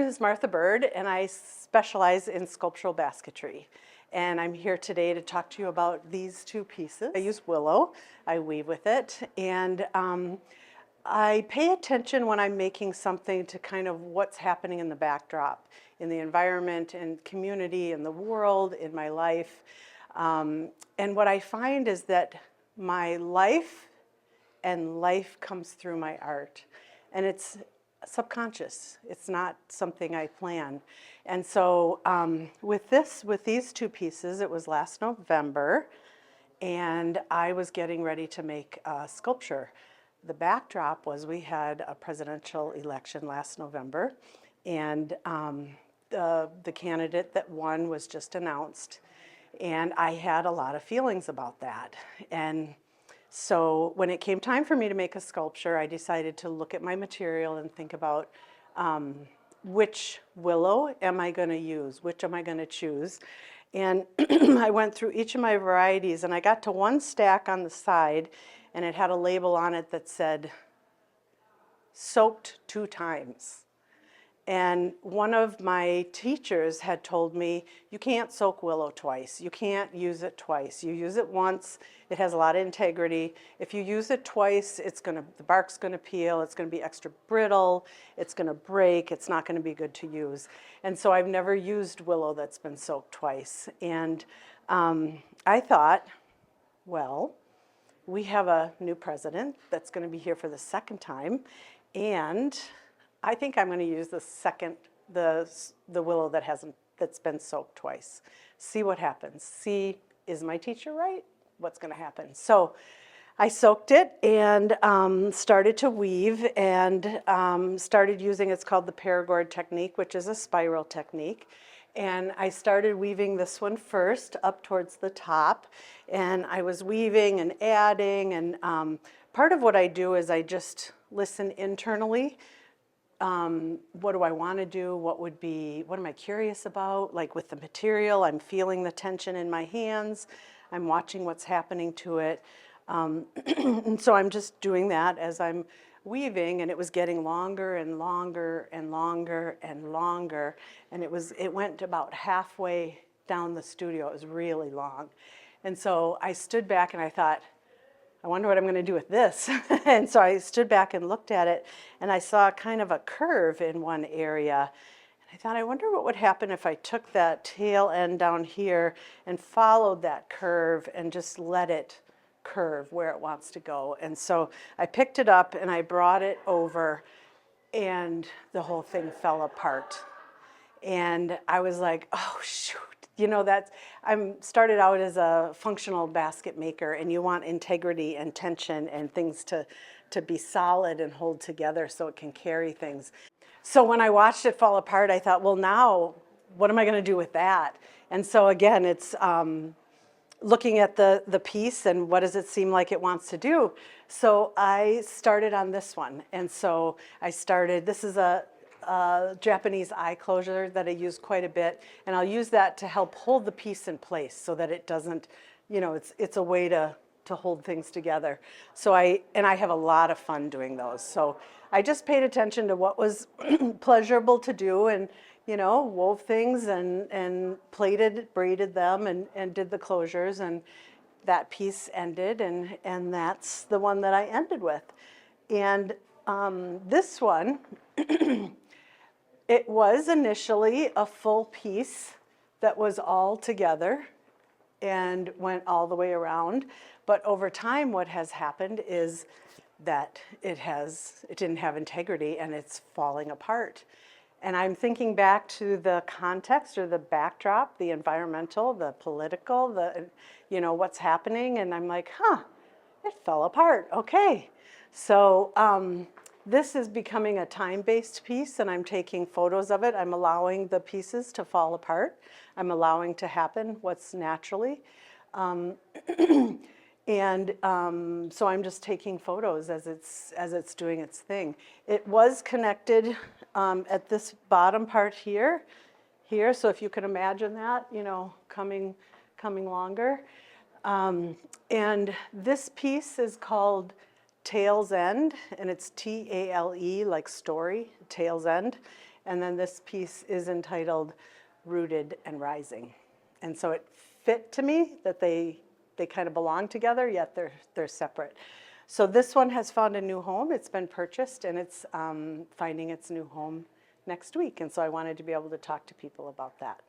is Martha Bird, and I specialize in sculptural basketry. And I'm here today to talk to you about these two pieces. I use willow, I weave with it, and I pay attention when I'm making something to kind of what's happening in the backdrop, in the environment, and community, in the world, in my life. And what I find is that my life and life comes through my art. And it's subconscious. It's not something I plan. And so with these two pieces, it was last November, and I was getting ready to make a sculpture. The backdrop was we had a presidential election last November, and the candidate that won was just announced, and I had a lot of feelings about that. And so when it came time for me to make a sculpture, I decided to look at my material and think about which willow am I going to use, which am I going to choose. And I went through each of my varieties, and I got to one stack on the side, and it had a label on it that said, soaked 2 times. And one of my teachers had told me, you can't soak willow twice. You can't use it twice. You use it once, it has a lot of integrity. If you use it twice, the bark's gonna peel, it's gonna be extra brittle, it's gonna break, it's not gonna be good to use. And so I've never used willow that's been soaked twice. And I thought, well, we have a new president that's gonna be here for the second time, and I think I'm going to use the willow that's been soaked twice. See what happens. See, is my teacher right? What's going to happen? So I soaked it and started to weave and started using, it's called the Paracord technique, which is a spiral technique. And I started weaving this one first up towards the top, and I was weaving and adding, and part of what I do is I just listen internally. What do I want to do? What am I curious about? Like with the material, I'm feeling the tension in my hands. I'm watching what's happening to it. And so I'm just doing that as I'm weaving, and it was getting longer and longer and longer and longer. And it went about halfway down the studio. It was really long. And so I stood back and I thought, I wonder what I'm going to do with this. And so I stood back and looked at it, and I saw kind of a curve in one area. And I thought, I wonder what would happen if I took that tail end down here and followed that curve and just let it curve where it wants to go. And so I picked it up and I brought it over, and the whole thing fell apart. And I was like, oh, shoot. You know, I started out as a functional basket maker, and you want integrity and tension and things to be solid and hold together so it can carry things. So when I watched it fall apart, I thought, well, now what am I going to do with that? And so again, it's looking at the piece and what does it seem like it wants to do. So I started on this one. And so this is a Japanese eye closure that I use quite a bit, and I'll use that to help hold the piece in place so that it doesn't, you know, it's a way to hold things together. So I have a lot of fun doing those. So I just paid attention to what was pleasurable to do, and you know, wove things and braided them and did the closures, and that piece ended, and that's the one that I ended with. And this one it was initially a full piece that was all together and went all the way around. But over time, what has happened is that it didn't have integrity, and it's falling apart. And I'm thinking back to the context or the backdrop, the environmental, the political, you know, what's happening. And I'm like, it fell apart. Okay. So this is becoming a time-based piece, and I'm taking photos of it. I'm allowing the pieces to fall apart. I'm allowing to happen what's naturally. So I'm just taking photos as it's doing its thing. It was connected at this bottom part here. So if you can imagine that, you know, coming longer. And this piece is called Tail's End, and it's T-A-L-E, like story, Tail's End. And then this piece is entitled Rooted and Rising. And so it fit to me that they kind of belong together, yet they're separate. So this one has found a new home. It's been purchased, and it's finding its new home next week. And so I wanted to be able to talk to people about that.